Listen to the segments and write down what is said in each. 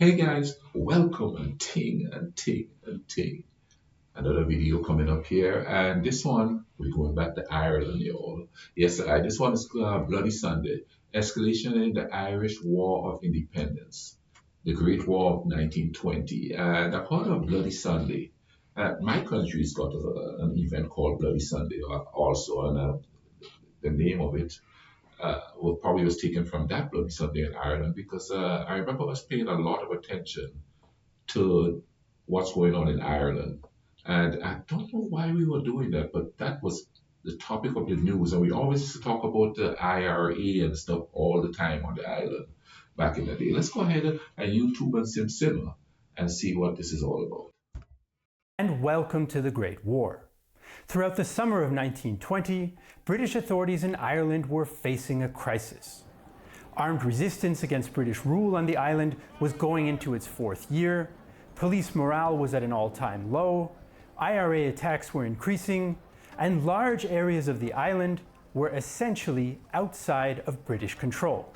Hey guys, welcome and ting and ting and ting. Another video coming up here, and this one we're going back to Ireland, y'all. Yes, this one is Bloody Sunday: Escalation in the Irish War of Independence, the Great War of 1920. And a part of Bloody Sunday, my country's got an event called Bloody Sunday also, and the name of it probably was taken from that Bloody Sunday in Ireland because I remember us paying a lot of attention to what's going on in Ireland. And I don't know why we were doing that, but that was the topic of the news. And we always used to talk about the IRA and stuff all the time on the island back in the day. Let's go ahead and YouTube and Simmer and see what this is all about. And welcome to the Great War. Throughout the summer of 1920, British authorities in Ireland were facing a crisis. Armed resistance against British rule on the island was going into its fourth year, police morale was at an all-time low, IRA attacks were increasing, and large areas of the island were essentially outside of British control.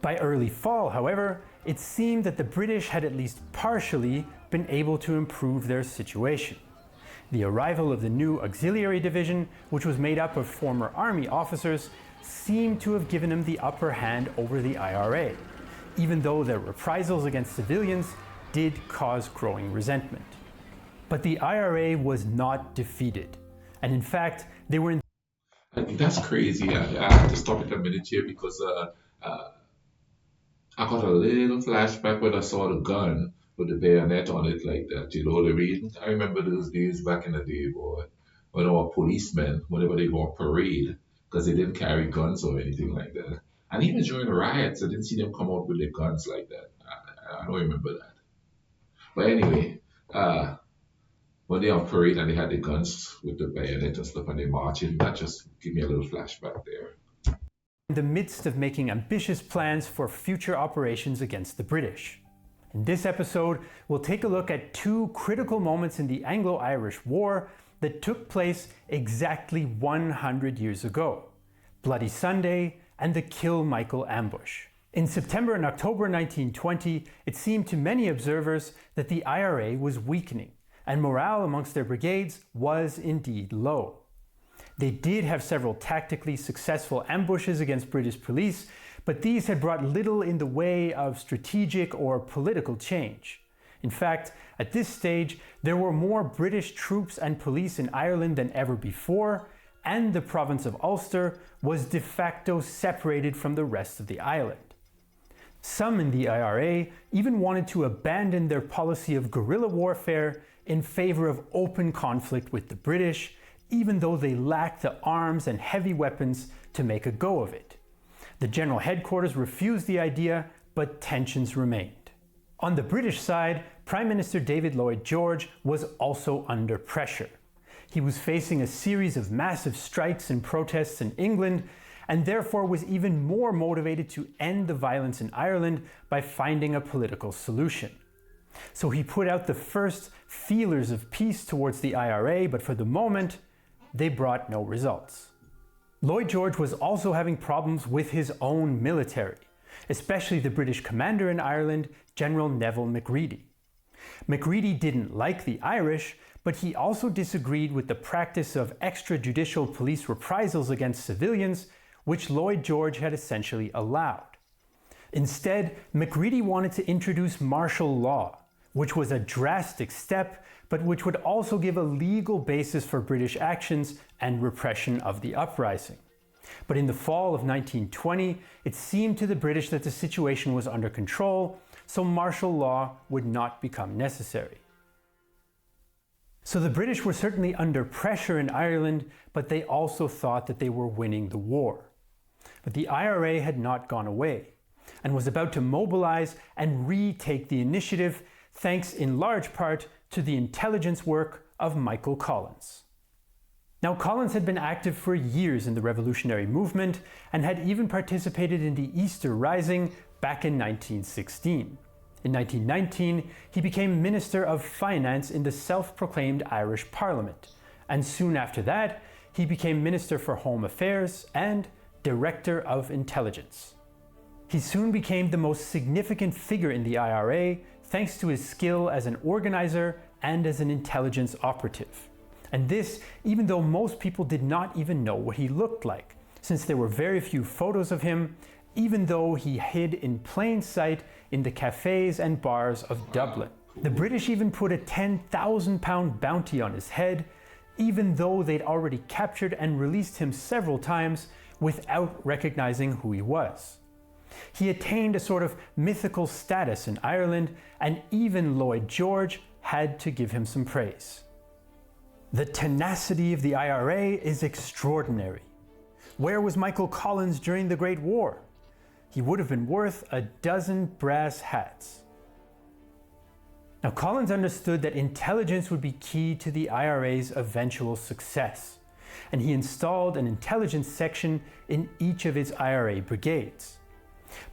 By early fall, however, it seemed that the British had at least partially been able to improve their situation. The arrival of the new auxiliary division, which was made up of former army officers, seemed to have given them the upper hand over the IRA, even though their reprisals against civilians did cause growing resentment. But the IRA was not defeated, and in fact, they were in. That's crazy. I have to stop it a minute here because I got a little flashback when I saw the gun with the bayonet on it like that. You know what I mean? I remember those days back in the day, boy, when our policemen, whenever they go on parade, because they didn't carry guns or anything like that. And even during the riots, I didn't see them come out with their guns like that. I don't remember that. But anyway, when they on parade and they had the guns with the bayonet and stuff and they marching, that just give me a little flashback there. In the midst of making ambitious plans for future operations against the British. In this episode, we'll take a look at two critical moments in the Anglo-Irish War that took place exactly 100 years ago: Bloody Sunday and the Kilmichael ambush. In September and October 1920, it seemed to many observers that the IRA was weakening, and morale amongst their brigades was indeed low. They did have several tactically successful ambushes against British police, but these had brought little in the way of strategic or political change. In fact, at this stage, there were more British troops and police in Ireland than ever before, and the province of Ulster was de facto separated from the rest of the island. Some in the IRA even wanted to abandon their policy of guerrilla warfare in favor of open conflict with the British, even though they lacked the arms and heavy weapons to make a go of it. The general headquarters refused the idea, but tensions remained. On the British side, Prime Minister David Lloyd George was also under pressure. He was facing a series of massive strikes and protests in England, and therefore was even more motivated to end the violence in Ireland by finding a political solution. So he put out the first feelers of peace towards the IRA, but for the moment, they brought no results. Lloyd George was also having problems with his own military, especially the British commander in Ireland, General Neville Macready. Macready didn't like the Irish, but he also disagreed with the practice of extrajudicial police reprisals against civilians, which Lloyd George had essentially allowed. Instead, Macready wanted to introduce martial law, which was a drastic step, but which would also give a legal basis for British actions and repression of the uprising. But in the fall of 1920, it seemed to the British that the situation was under control, so martial law would not become necessary. So the British were certainly under pressure in Ireland, but they also thought that they were winning the war. But the IRA had not gone away, and was about to mobilize and retake the initiative, thanks in large part to the intelligence work of Michael Collins. Now, Collins had been active for years in the revolutionary movement and had even participated in the Easter Rising back in 1916. In 1919, he became Minister of Finance in the self-proclaimed Irish Parliament, and soon after that, he became Minister for Home Affairs and Director of Intelligence. He soon became the most significant figure in the IRA thanks to his skill as an organizer and as an intelligence operative. And this, even though most people did not even know what he looked like, since there were very few photos of him, even though he hid in plain sight in the cafes and bars of Dublin. The British even put a £10,000 bounty on his head, even though they'd already captured and released him several times without recognizing who he was. He attained a sort of mythical status in Ireland, and even Lloyd George had to give him some praise. The tenacity of the IRA is extraordinary. Where was Michael Collins during the Great War? He would have been worth a dozen brass hats. Now, Collins understood that intelligence would be key to the IRA's eventual success, and he installed an intelligence section in each of his IRA brigades.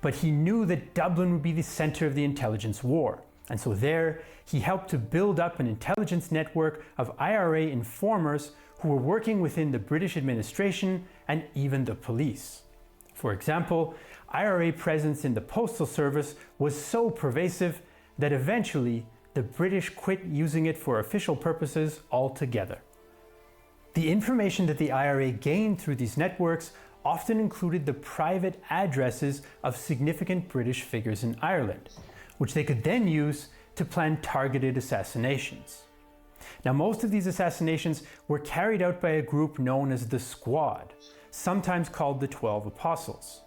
But he knew that Dublin would be the center of the intelligence war, and so there he helped to build up an intelligence network of IRA informers who were working within the British administration and even the police. For example, IRA presence in the postal service was so pervasive that eventually the British quit using it for official purposes altogether. The information that the IRA gained through these networks often included the private addresses of significant British figures in Ireland, which they could then use to plan targeted assassinations. Now, most of these assassinations were carried out by a group known as the Squad, sometimes called the 12 Apostles.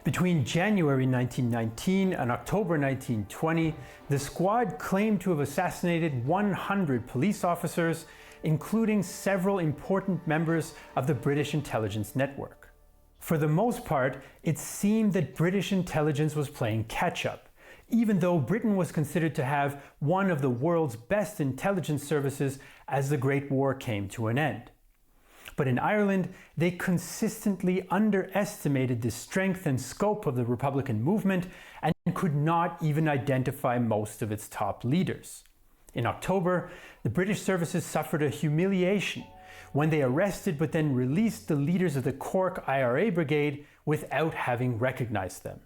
Between January 1919 and October 1920, the Squad claimed to have assassinated 100 police officers, including several important members of the British intelligence network. For the most part, it seemed that British intelligence was playing catch-up, even though Britain was considered to have one of the world's best intelligence services as the Great War came to an end. But in Ireland, they consistently underestimated the strength and scope of the Republican movement and could not even identify most of its top leaders. In October, the British services suffered a humiliation when they arrested but then released the leaders of the Cork IRA brigade without having recognized them.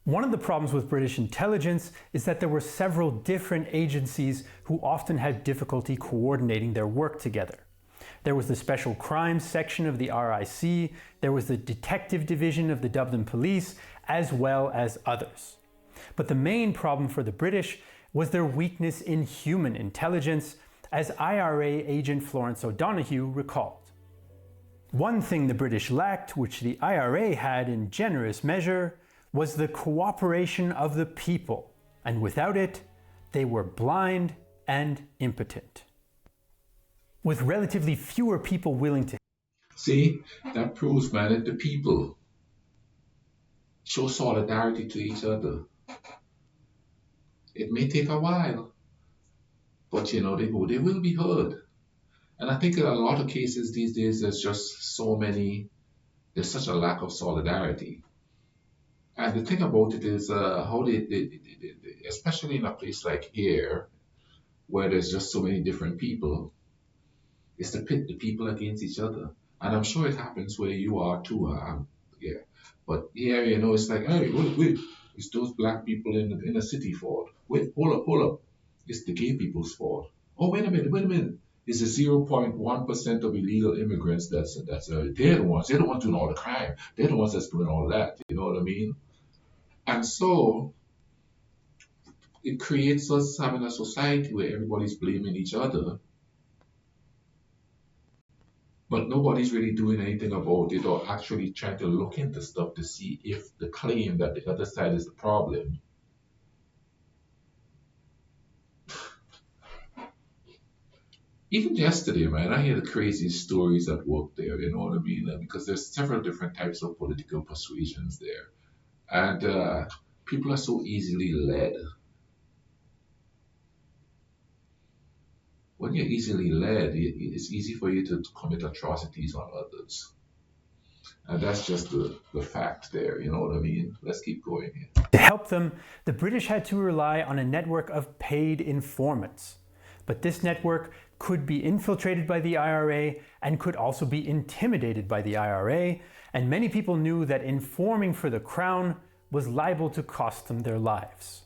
One of the problems with British intelligence is that there were several different agencies who often had difficulty coordinating their work together. There was the Special Crimes section of the RIC, there was the Detective Division of the Dublin Police, as well as others. But the main problem for the British was their weakness in human intelligence, as IRA agent Florence O'Donoghue recalled. One thing the British lacked, which the IRA had in generous measure, was the cooperation of the people, and without it, they were blind and impotent. With relatively fewer people willing to... See, that proves, man, that the people show solidarity to each other. It may take a while, but they will be heard. And I think in a lot of cases these days, there's such a lack of solidarity. And the thing about it is how they, especially in a place like here, where there's just so many different people, is to pit the people against each other. And I'm sure it happens where you are too. Yeah. But here, it's like, hey, wait, it's those black people in the city fault. Wait, hold up. It's the gay people's fault. Oh, wait a minute. It's the 0.1% of illegal immigrants they're the ones doing all the crime. They're the ones that's doing all that. You know what I mean? And so it creates us having a society where everybody's blaming each other, but nobody's really doing anything about it or actually trying to look into stuff to see if the claim that the other side is the problem. Even yesterday, man, I hear the craziest stories at work there, you know what I mean? Because there's several different types of political persuasions there. And people are so easily led. When you're easily led, it's easy for you to commit atrocities on others. And that's just the fact there, you know what I mean? Let's keep going here. To help them, the British had to rely on a network of paid informants. But this network could be infiltrated by the IRA and could also be intimidated by the IRA, and many people knew that informing for the Crown was liable to cost them their lives.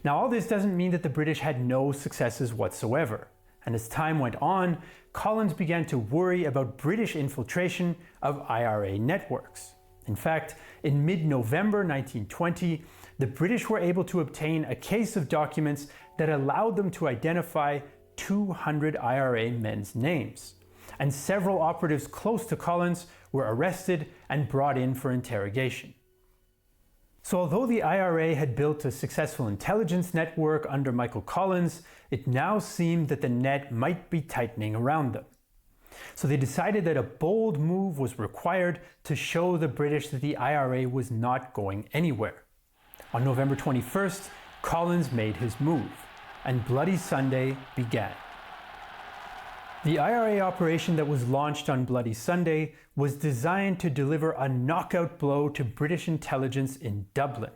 Now, all this doesn't mean that the British had no successes whatsoever, and as time went on, Collins began to worry about British infiltration of IRA networks. In fact, in mid-November 1920, the British were able to obtain a case of documents that allowed them to identify 200 IRA men's names, and several operatives close to Collins were arrested and brought in for interrogation. So although the IRA had built a successful intelligence network under Michael Collins, it now seemed that the net might be tightening around them. So they decided that a bold move was required to show the British that the IRA was not going anywhere. On November 21st, Collins made his move, and Bloody Sunday began. The IRA operation that was launched on Bloody Sunday was designed to deliver a knockout blow to British intelligence in Dublin.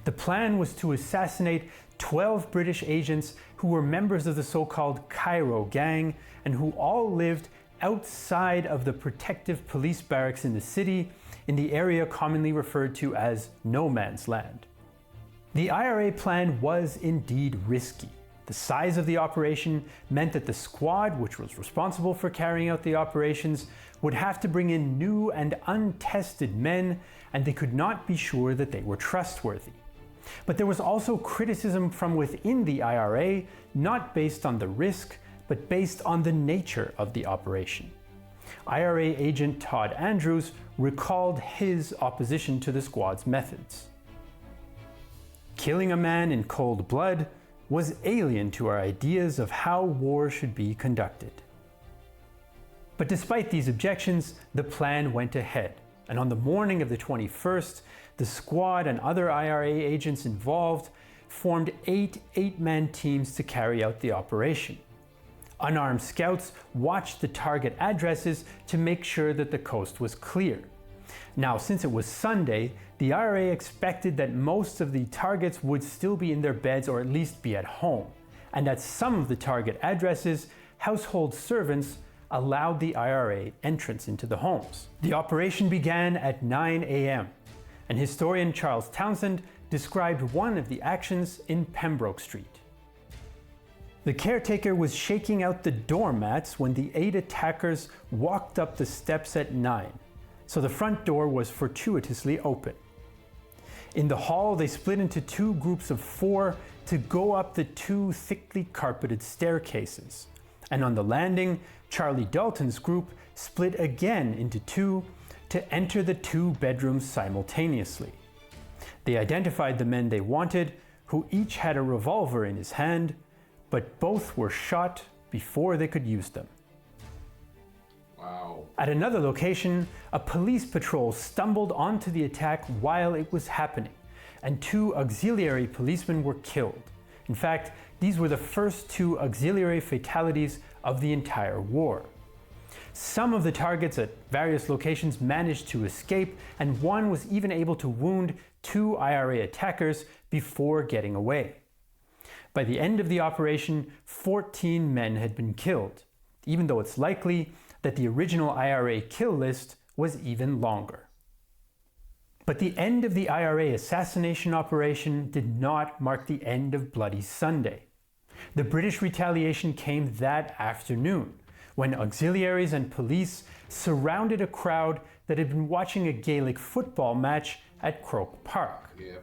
The plan was to assassinate 12 British agents who were members of the so-called Cairo Gang and who all lived outside of the protective police barracks in the city, in the area commonly referred to as No Man's Land. The IRA plan was indeed risky. The size of the operation meant that the squad, which was responsible for carrying out the operations, would have to bring in new and untested men, and they could not be sure that they were trustworthy. But there was also criticism from within the IRA, not based on the risk, but based on the nature of the operation. IRA agent Todd Andrews recalled his opposition to the squad's methods. Killing a man in cold blood was alien to our ideas of how war should be conducted. But despite these objections, the plan went ahead, and on the morning of the 21st, the squad and other IRA agents involved formed 8 eight-man teams to carry out the operation. Unarmed scouts watched the target addresses to make sure that the coast was clear. Now, since it was Sunday, the IRA expected that most of the targets would still be in their beds or at least be at home, and at some of the target addresses, household servants allowed the IRA entrance into the homes. The operation began at 9 a.m., and historian Charles Townsend described one of the actions in Pembroke Street. The caretaker was shaking out the doormats when the 8 attackers walked up the steps at 9, so the front door was fortuitously open. In the hall, they split into 2 groups of 4 to go up the 2 thickly carpeted staircases. And on the landing, Charlie Dalton's group split again into 2 to enter the 2 bedrooms simultaneously. They identified the men they wanted, who each had a revolver in his hand, but both were shot before they could use them. Wow. At another location, a police patrol stumbled onto the attack while it was happening, and 2 auxiliary policemen were killed. In fact, these were the first 2 auxiliary fatalities of the entire war. Some of the targets at various locations managed to escape, and one was even able to wound 2 IRA attackers before getting away. By the end of the operation, 14 men had been killed, even though it's likely that the original IRA kill list was even longer. But the end of the IRA assassination operation did not mark the end of Bloody Sunday. The British retaliation came that afternoon, when auxiliaries and police surrounded a crowd that had been watching a Gaelic football match at Croke Park. Yeah.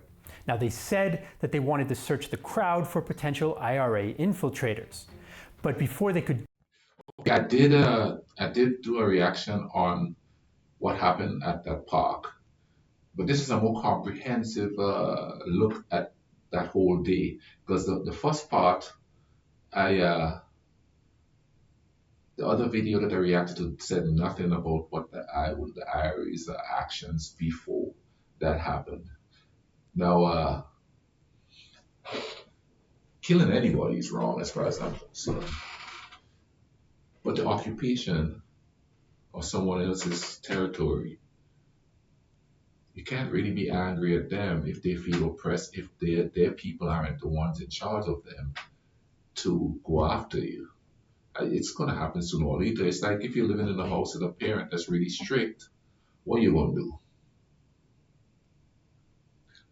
Now, they said that they wanted to search the crowd for potential IRA infiltrators, but before they could... Okay, I did do a reaction on what happened at that park, but this is a more comprehensive look at that whole day, because the first part, the other video that I reacted to said nothing about what the IRA's actions before that happened. Now, killing anybody is wrong as far as I'm concerned. But the occupation of someone else's territory, you can't really be angry at them if they feel oppressed, if their people aren't the ones in charge of them to go after you. It's going to happen sooner or later. It's like if you're living in a house with a parent that's really strict, what are you going to do?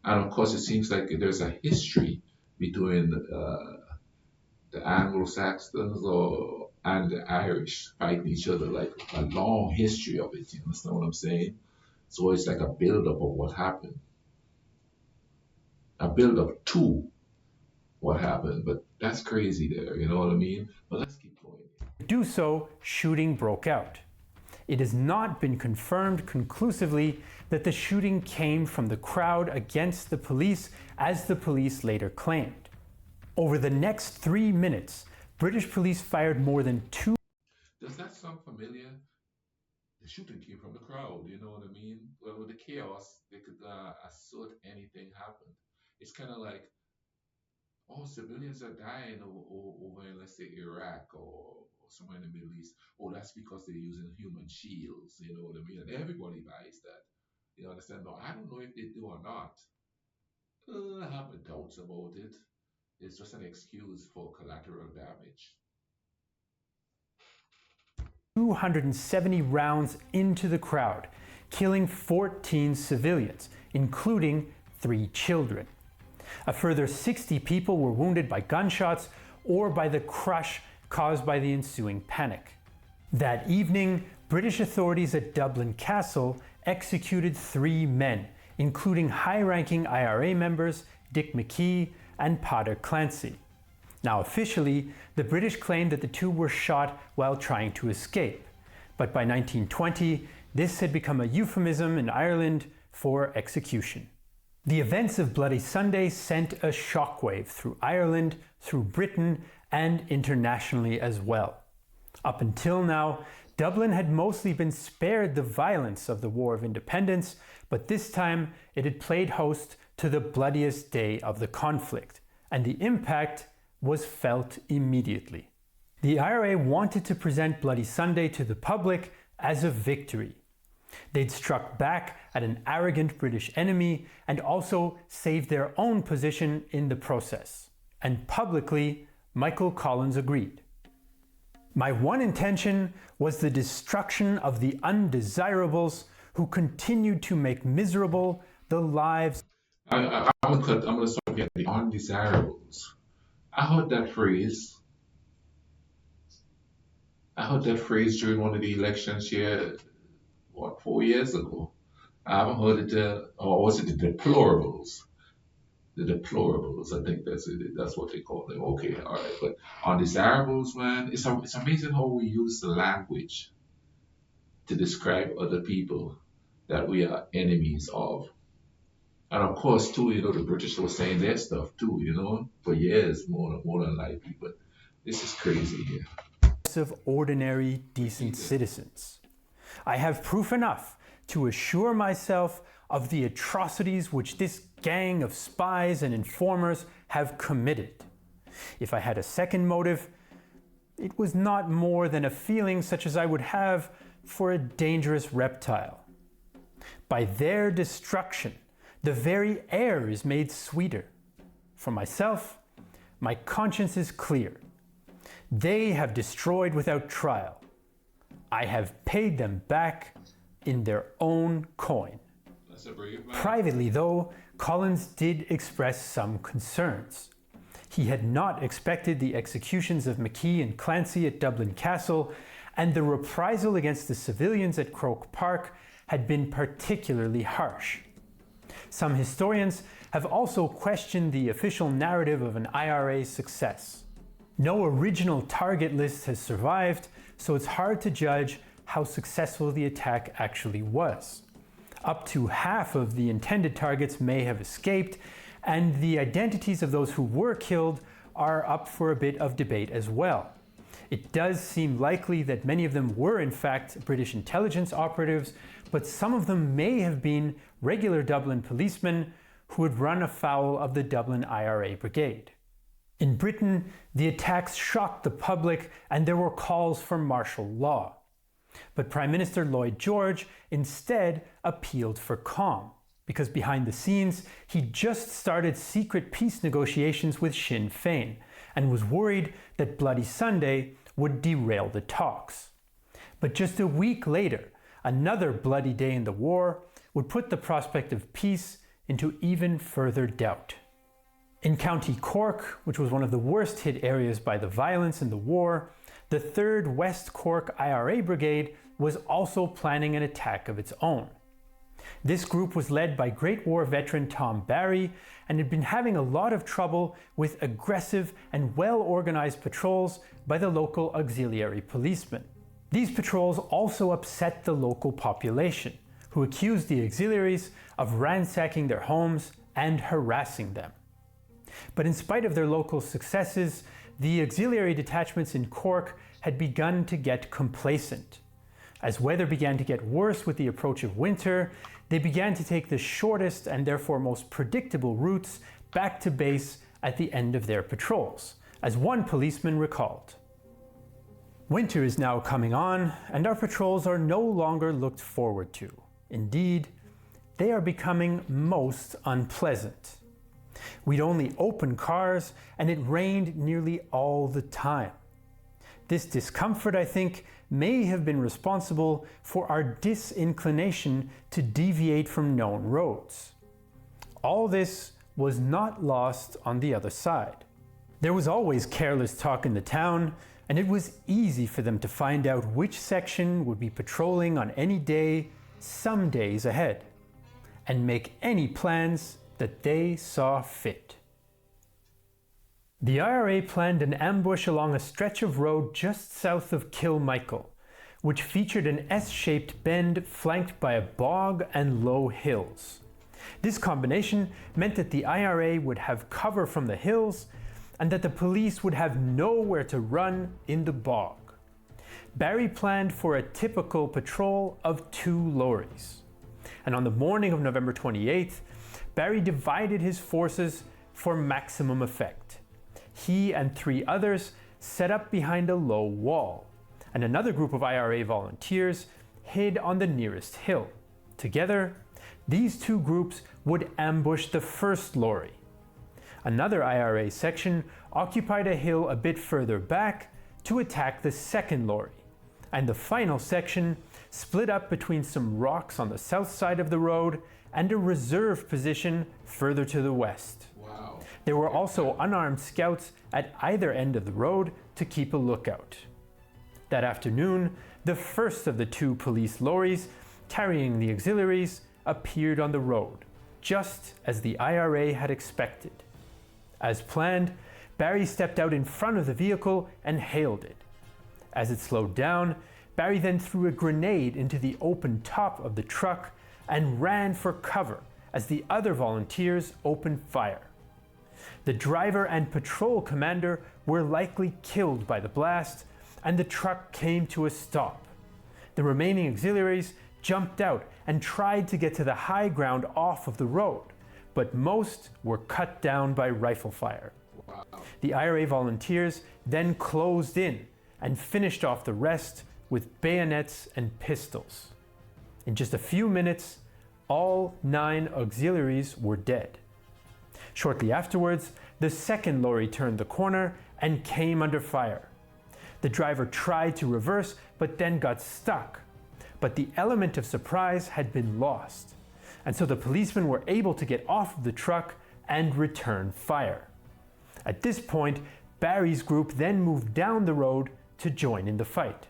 And of course, it seems like there's a history between the Anglo-Saxons and the Irish fighting each other, like a long history of it. You understand what I'm saying? So it's like a build-up of what happened, a build-up to what happened. But that's crazy there, you know what I mean? But let's keep going. To do so, shooting broke out. It has not been confirmed conclusively that the shooting came from the crowd against the police, as the police later claimed. Over the next 3 minutes, British police fired more than two. Does that sound familiar? The shooting came from the crowd, you know what I mean? Well, with the chaos, they could assert anything happened. It's kind of like, oh, civilians are dying over in, let's say, Iraq or somewhere in the Middle East. Oh, that's because they're using human shields, you know what I mean? And everybody buys that. You understand? No, I don't know if they do or not. I have my doubts about it. It's just an excuse for collateral damage. 270 rounds into the crowd, killing 14 civilians, including 3 children. A further 60 people were wounded by gunshots or by the crush caused by the ensuing panic. That evening, British authorities at Dublin Castle executed 3 men, including high-ranking IRA members Dick McKee and Pater Clancy. Now officially, the British claimed that the 2 were shot while trying to escape, but by 1920, this had become a euphemism in Ireland for execution. The events of Bloody Sunday sent a shockwave through Ireland, through Britain, and internationally as well. Up until now, Dublin had mostly been spared the violence of the War of Independence, but this time it had played host to the bloodiest day of the conflict, and the impact was felt immediately. The IRA wanted to present Bloody Sunday to the public as a victory. They'd struck back at an arrogant British enemy and also saved their own position in the process. And publicly, Michael Collins agreed. My one intention was the destruction of the undesirables who continued to make miserable the lives. I'm gonna stop here. The undesirables. I heard that phrase. I heard that phrase during one of the elections here, 4 years ago. I haven't heard it, or was it the deplorables? The deplorables, I think that's what they call them. Okay, all right. But undesirables, man, it's amazing how we use the language to describe other people that we are enemies of. And of course, too, the British were saying their stuff too, for years, more than likely. But this is crazy here. Of ordinary, decent citizens. I have proof enough to assure myself of the atrocities which this gang of spies and informers have committed. If I had a second motive, it was not more than a feeling such as I would have for a dangerous reptile. By their destruction, the very air is made sweeter. For myself, my conscience is clear. They have destroyed without trial. I have paid them back in their own coin. Privately, though, Collins did express some concerns. He had not expected the executions of McKee and Clancy at Dublin Castle, and the reprisal against the civilians at Croke Park had been particularly harsh. Some historians have also questioned the official narrative of an IRA success. No original target list has survived, so it's hard to judge how successful the attack actually was. Up to half of the intended targets may have escaped, and the identities of those who were killed are up for a bit of debate as well. It does seem likely that many of them were in fact British intelligence operatives, but some of them may have been regular Dublin policemen who had run afoul of the Dublin IRA brigade. In Britain, the attacks shocked the public and there were calls for martial law. But Prime Minister Lloyd George instead appealed for calm, because behind the scenes, he just started secret peace negotiations with Sinn Féin and was worried that Bloody Sunday would derail the talks. But just a week later, another bloody day in the war would put the prospect of peace into even further doubt. In County Cork, which was one of the worst hit areas by the violence in the war, the 3rd West Cork IRA Brigade was also planning an attack of its own. This group was led by Great War veteran Tom Barry and had been having a lot of trouble with aggressive and well-organized patrols by the local auxiliary policemen. These patrols also upset the local population, who accused the auxiliaries of ransacking their homes and harassing them. But in spite of their local successes, the auxiliary detachments in Cork had begun to get complacent. As weather began to get worse with the approach of winter, they began to take the shortest and therefore most predictable routes back to base at the end of their patrols, as one policeman recalled. Winter is now coming on, and our patrols are no longer looked forward to. Indeed, they are becoming most unpleasant. We'd only open cars, and it rained nearly all the time. This discomfort, I think, may have been responsible for our disinclination to deviate from known roads. All this was not lost on the other side. There was always careless talk in the town, and it was easy for them to find out which section would be patrolling on any day, some days ahead, and make any plans that they saw fit. The IRA planned an ambush along a stretch of road just south of Kilmichael, which featured an S-shaped bend flanked by a bog and low hills. This combination meant that the IRA would have cover from the hills and that the police would have nowhere to run in the bog. Barry planned for a typical patrol of 2 lorries. And on the morning of November 28th, Barry divided his forces for maximum effect. He and 3 others set up behind a low wall, and another group of IRA volunteers hid on the nearest hill. Together, these 2 groups would ambush the first lorry. Another IRA section occupied a hill a bit further back to attack the second lorry, and the final section split up between some rocks on the south side of the road and a reserve position further to the west. Wow. There were also unarmed scouts at either end of the road to keep a lookout. That afternoon, the first of the 2 police lorries carrying the auxiliaries appeared on the road, just as the IRA had expected. As planned, Barry stepped out in front of the vehicle and hailed it. As it slowed down, Barry then threw a grenade into the open top of the truck and ran for cover as the other volunteers opened fire. The driver and patrol commander were likely killed by the blast, and the truck came to a stop. The remaining auxiliaries jumped out and tried to get to the high ground off of the road, but most were cut down by rifle fire. Wow. The IRA volunteers then closed in and finished off the rest with bayonets and pistols. In just a few minutes, all 9 auxiliaries were dead. Shortly afterwards, the second lorry turned the corner and came under fire. The driver tried to reverse, but then got stuck. But the element of surprise had been lost, and so the policemen were able to get off of the truck and return fire. At this point, Barry's group then moved down the road to join in the fight.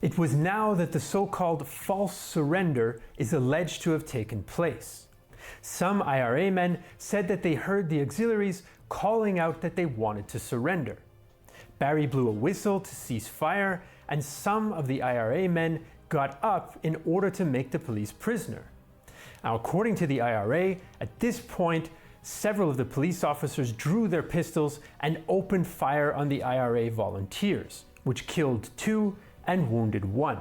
It was now that the so-called false surrender is alleged to have taken place. Some IRA men said that they heard the auxiliaries calling out that they wanted to surrender. Barry blew a whistle to cease fire, and some of the IRA men got up in order to make the police prisoner. Now, according to the IRA, at this point, several of the police officers drew their pistols and opened fire on the IRA volunteers, which killed 2 and wounded 1.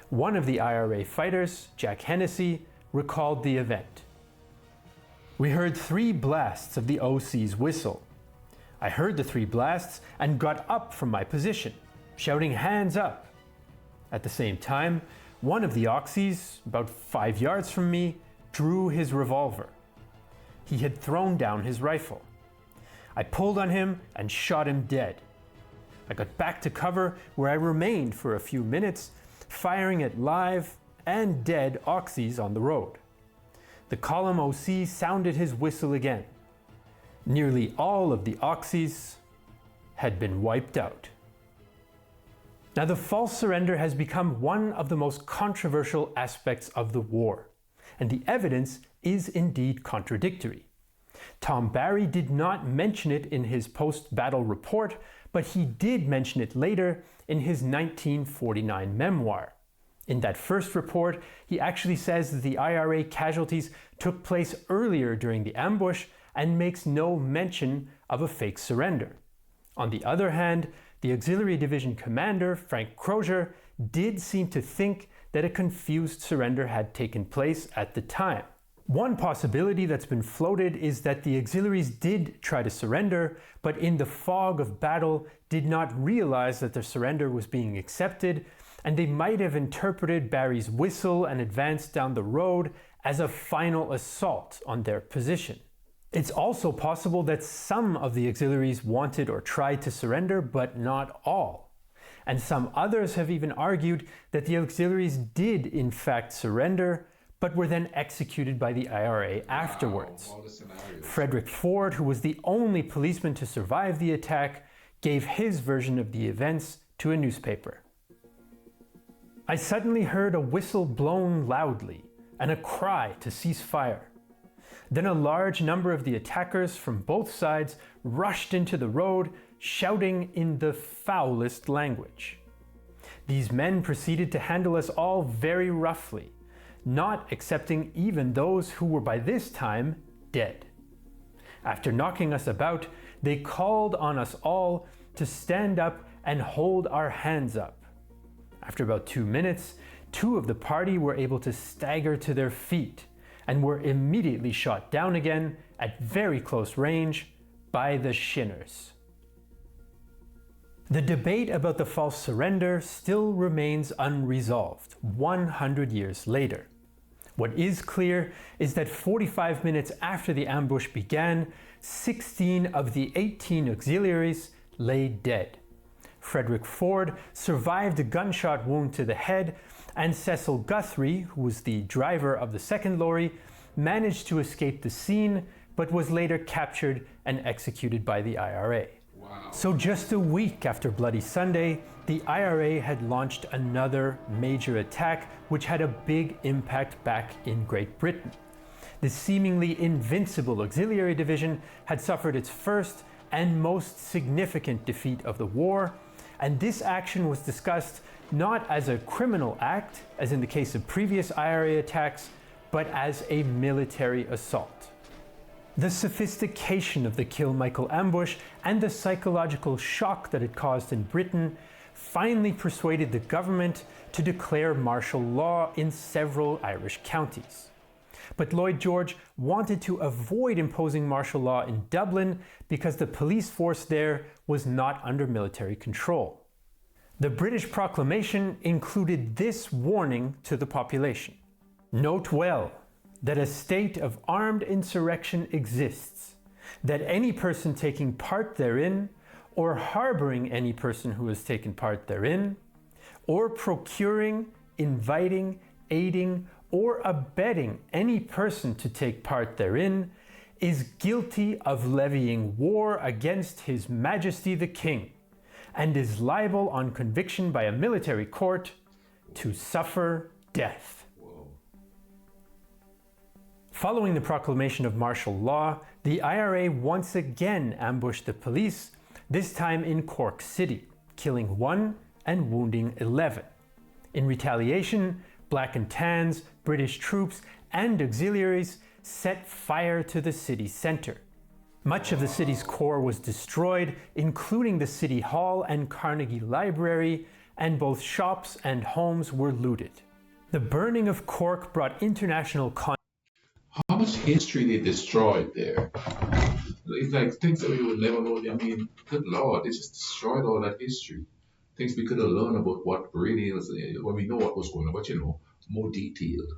One of the IRA fighters, Jack Hennessy, recalled the event. "We heard 3 blasts of the OC's whistle. I heard the 3 blasts and got up from my position, shouting 'hands up.' At the same time, one of the Oxys, about 5 yards from me, drew his revolver. He had thrown down his rifle. I pulled on him and shot him dead. I got back to cover where I remained for a few minutes, firing at live and dead Oxys on the road. the column OC sounded his whistle again. Nearly all of the Auxies had been wiped out. Now, the false surrender has become one of the most controversial aspects of the war, and the evidence is indeed contradictory. Tom Barry did not mention it in his post-battle report, but he did mention it later in his 1949 memoir. In that first report, he actually says that the IRA casualties took place earlier during the ambush and makes no mention of a fake surrender. On the other hand, the Auxiliary Division commander, Frank Crozier, did seem to think that a confused surrender had taken place at the time. One possibility that's been floated is that the auxiliaries did try to surrender, but in the fog of battle did not realize that their surrender was being accepted, and they might have interpreted Barry's whistle and advance down the road as a final assault on their position. It's also possible that some of the auxiliaries wanted or tried to surrender, but not all. And some others have even argued that the auxiliaries did in fact surrender, but were then executed by the IRA afterwards. Frederick Ford, who was the only policeman to survive the attack, gave his version of the events to a newspaper. "I suddenly heard a whistle blown loudly and a cry to cease fire. Then a large number of the attackers from both sides rushed into the road, shouting in the foulest language. These men proceeded to handle us all very roughly, not accepting even those who were by this time dead. After knocking us about, they called on us all to stand up and hold our hands up. After about 2 minutes, 2 of the party were able to stagger to their feet and were immediately shot down again at very close range by the Shinners." The debate about the false surrender still remains unresolved 100 years later. What is clear is that 45 minutes after the ambush began, 16 of the 18 auxiliaries lay dead. Frederick Ford survived a gunshot wound to the head, and Cecil Guthrie, who was the driver of the second lorry, managed to escape the scene, but was later captured and executed by the IRA. Wow. So just a week after Bloody Sunday, the IRA had launched another major attack which had a big impact back in Great Britain. The seemingly invincible Auxiliary Division had suffered its first and most significant defeat of the war, and this action was discussed not as a criminal act, as in the case of previous IRA attacks, but as a military assault. The sophistication of the Kilmichael ambush and the psychological shock that it caused in Britain finally persuaded the government to declare martial law in several Irish counties. But Lloyd George wanted to avoid imposing martial law in Dublin because the police force there was not under military control. The British proclamation included this warning to the population: "Note well that a state of armed insurrection exists, that any person taking part therein, or harboring any person who has taken part therein, or procuring, inviting, aiding, or abetting any person to take part therein, is guilty of levying war against His Majesty the King, and is liable on conviction by a military court to suffer death." Following the proclamation of martial law, the IRA once again ambushed the police, this time in Cork City, killing 1 and wounding 11. In retaliation, Black and Tans, British troops, and auxiliaries set fire to the city centre. Much of the city's core was destroyed, including the City Hall and Carnegie Library, and both shops and homes were looted. The burning of Cork brought international How much history they destroyed there? It's like things that we would never know. I mean, good Lord, they just destroyed all that history. Things we could have learned about what really is, when we know what was going on, but more detailed.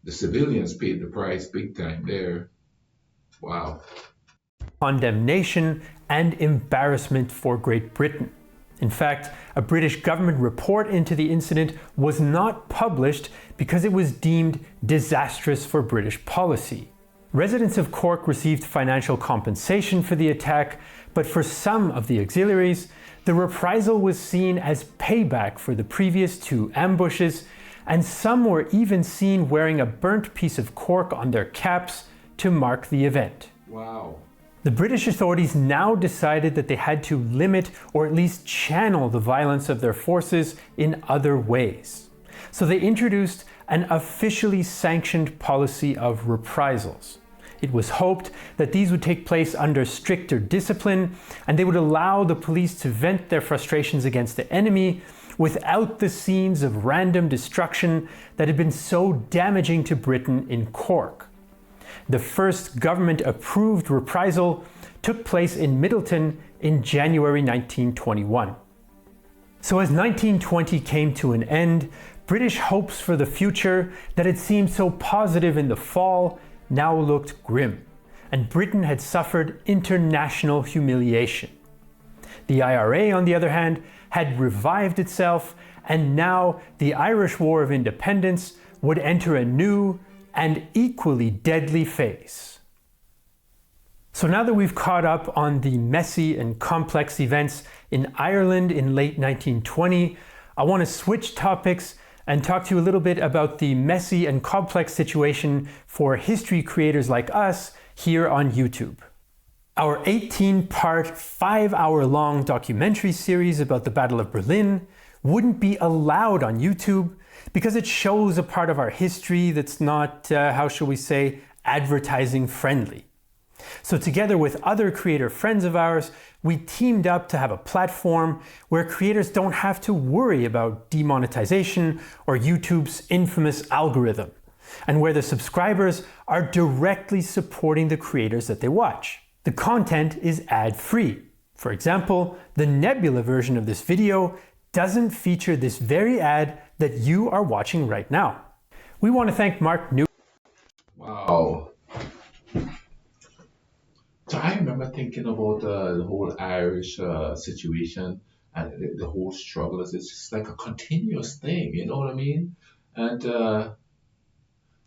The civilians paid the price big time there. Wow. condemnation and embarrassment for Great Britain. In fact, a British government report into the incident was not published because it was deemed disastrous for British policy. Residents of Cork received financial compensation for the attack, but for some of the auxiliaries, the reprisal was seen as payback for the previous two ambushes, and some were even seen wearing a burnt piece of cork on their caps to mark the event. Wow. The British authorities now decided that they had to limit or at least channel the violence of their forces in other ways. So they introduced an officially sanctioned policy of reprisals. It was hoped that these would take place under stricter discipline, and they would allow the police to vent their frustrations against the enemy without the scenes of random destruction that had been so damaging to Britain in Cork. The first government-approved reprisal took place in Middleton in January 1921. So as 1920 came to an end, British hopes for the future that had seemed so positive in the fall now looked grim, and Britain had suffered international humiliation. The IRA, on the other hand, had revived itself, and now the Irish War of Independence would enter a new and equally deadly phase. So now that we've caught up on the messy and complex events in Ireland in late 1920, I want to switch topics and talk to you a little bit about the messy and complex situation for history creators like us here on YouTube. Our 18-part, 5-hour-long documentary series about the Battle of Berlin wouldn't be allowed on YouTube because it shows a part of our history that's not, how shall we say, advertising friendly. So together with other creator friends of ours, we teamed up to have a platform where creators don't have to worry about demonetization or YouTube's infamous algorithm, and where the subscribers are directly supporting the creators that they watch. The content is ad-free. For example, the Nebula version of this video doesn't feature this very ad that you are watching right now. We want to thank Mark New. Wow. So I remember thinking about the whole Irish situation and the whole struggle. It's just like a continuous thing, you know what I mean? And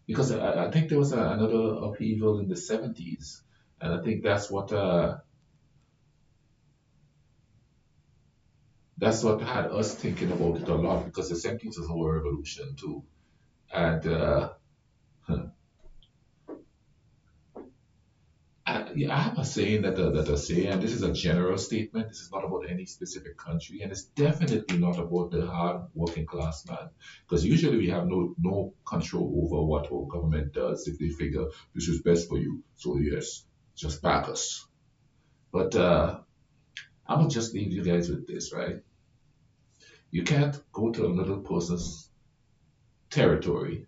because I think there was another upheaval in the 70s, and I think that's what had us thinking about it a lot, because the 70s was a whole revolution too. And yeah, I have a saying that I say, and this is a general statement. This is not about any specific country, and it's definitely not about the hard working class man. Because usually we have no control over what our government does if they figure this is best for you. So yes, just back us. But I'm gonna just leave you guys with this, right? You can't go to another person's territory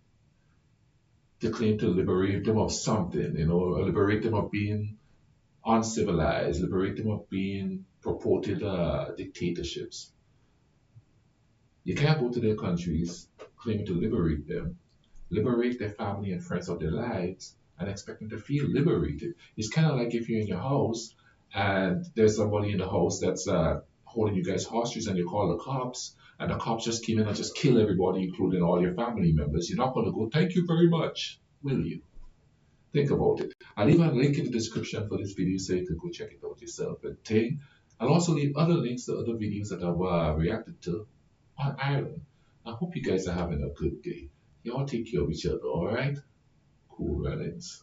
to claim to liberate them of something, or liberate them of being uncivilized, liberate them of being purported dictatorships. You can't go to their countries claiming to liberate their family and friends of their lives, and expect them to feel liberated. It's kind of like if you're in your house and there's somebody in the house that's holding you guys hostage, and you call the cops, and the cops just came in and just kill everybody, including all your family members. You're not going to go, thank you very much, will you? Think about it. I'll leave a link in the description for this video so you can go check it out yourself. And thing, I'll also leave other links to other videos that I've reacted to on Ireland. I hope you guys are having a good day. Y'all take care of each other, alright? Cool runnings.